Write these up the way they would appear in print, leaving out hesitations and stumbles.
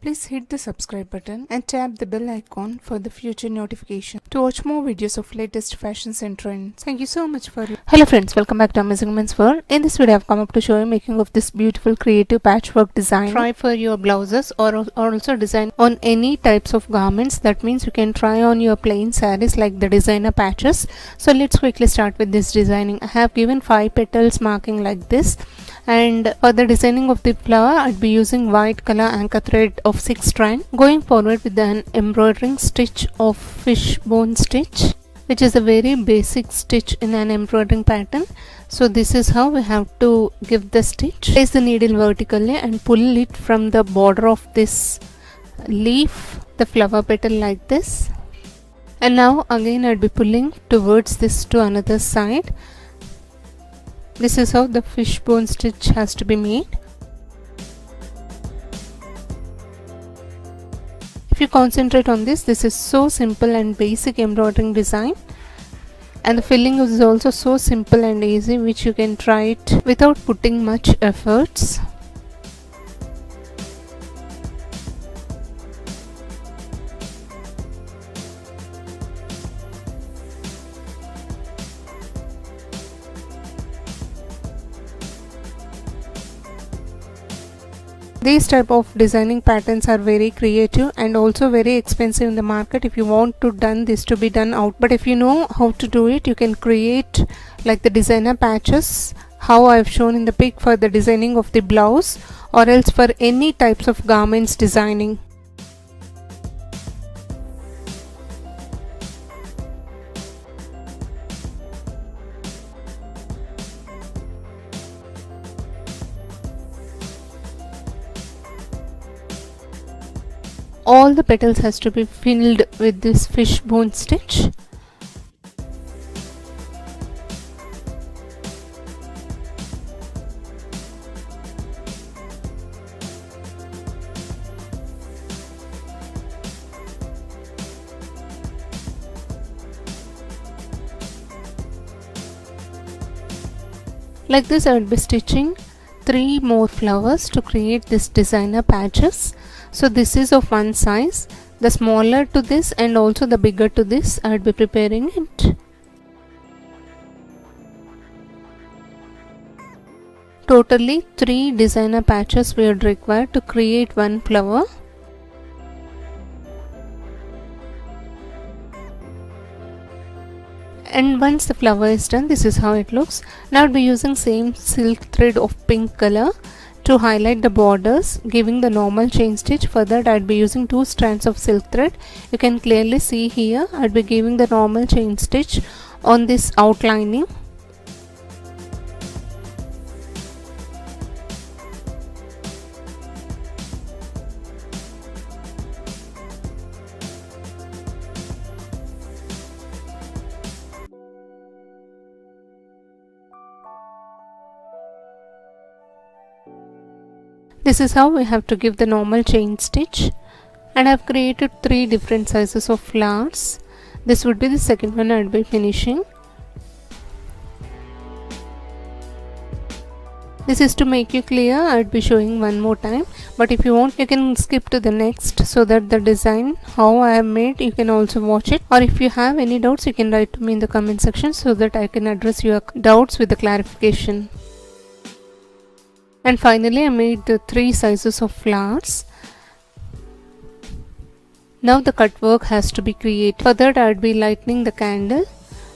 Please hit the subscribe button and tap the bell icon for the future notification to watch more videos of latest fashions and trends. Thank you so much for your. Hello friends, welcome back to Amazing Women's World. In this video, I've come up to show you making of this beautiful creative patchwork design. Try for your blouses or also design on any types of garments. That means you can try on your plain sarees like the designer patches. So let's quickly start with this designing. I have given 5 petals marking like this. And for the designing of the flower, I'd be using white color anchor thread of 6 strand. Going forward with an embroidering stitch of fishbone stitch, which is a very basic stitch in an embroidering pattern. So this is how we have to give the stitch. Place the needle vertically and pull it from the border of this leaf, the flower petal like this. And now again I'd be pulling towards this to another side. This is how the fishbone stitch has to be made. If you concentrate on this, this is so simple and basic embroidering design. And the filling is also so simple and easy, which you can try it without putting much efforts. These type of designing patterns are very creative and also very expensive in the market if you want to done this to be done out. But if you know how to do it, you can create like the designer patches, how I have shown in the pic for the designing of the blouse, or else for any types of garments designing. All the petals has to be filled with this fishbone stitch. Like this, I will be stitching 3 more flowers to create this designer patches. So this is of one size, the smaller to this and also the bigger to this, I would be preparing it. Totally 3 designer patches we would require to create one flower. And once the flower is done, this is how it looks. Now I'll be using same silk thread of pink color to highlight the borders, giving the normal chain stitch. For that I'd be using 2 strands of silk thread. You can clearly see here I'd be giving the normal chain stitch on this outlining. This is how we have to give the normal chain stitch, and I have created 3 different sizes of flowers. This would be the second one I will be finishing. This is to make you clear, I would be showing one more time, but if you want you can skip to the next so that the design how I have made you can also watch it, or if you have any doubts you can write to me in the comment section so that I can address your doubts with the clarification. And finally I made the 3 sizes of flowers. Now the cut work has to be created. For that I would be lightening the candle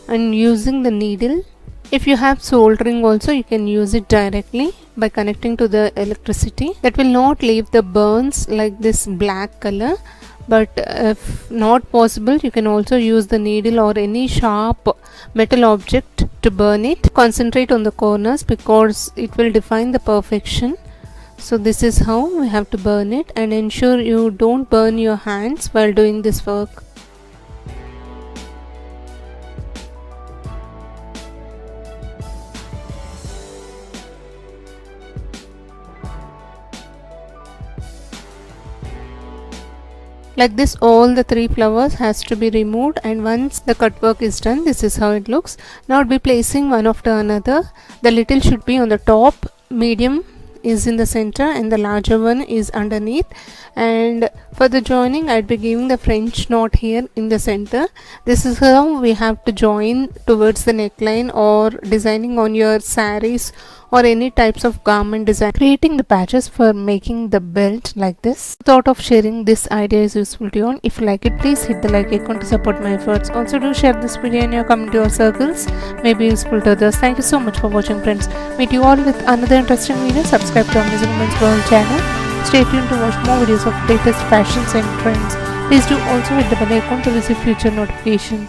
and using the needle. If you have soldering also you can use it directly by connecting to the electricity. That will not leave the burns like this black color. But if not possible you can also use the needle or any sharp metal object to burn it. Concentrate on the corners because it will define the perfection. So this is how we have to burn it, and ensure you don't burn your hands while doing this work. Like this all the 3 flowers has to be removed, and once the cut work is done this is how it looks. Now I'll be placing one after another. The little should be on the top, medium is in the center and the larger one is underneath. And for the joining, I'd be giving the French knot here in the center. This is how we have to join towards the neckline or designing on your saris or any types of garment design, creating the patches for making the belt like this. Thought of sharing this idea is useful to you all. If you like it, please hit the like icon to support my efforts. Also do share this video in your community or circles, may be useful to others. Thank you so much for watching, friends. Meet you all with another interesting video. Subscribe to Amazing Women's World channel. Stay tuned to watch more videos of latest fashions and trends. Please do also hit the bell icon to receive future notifications.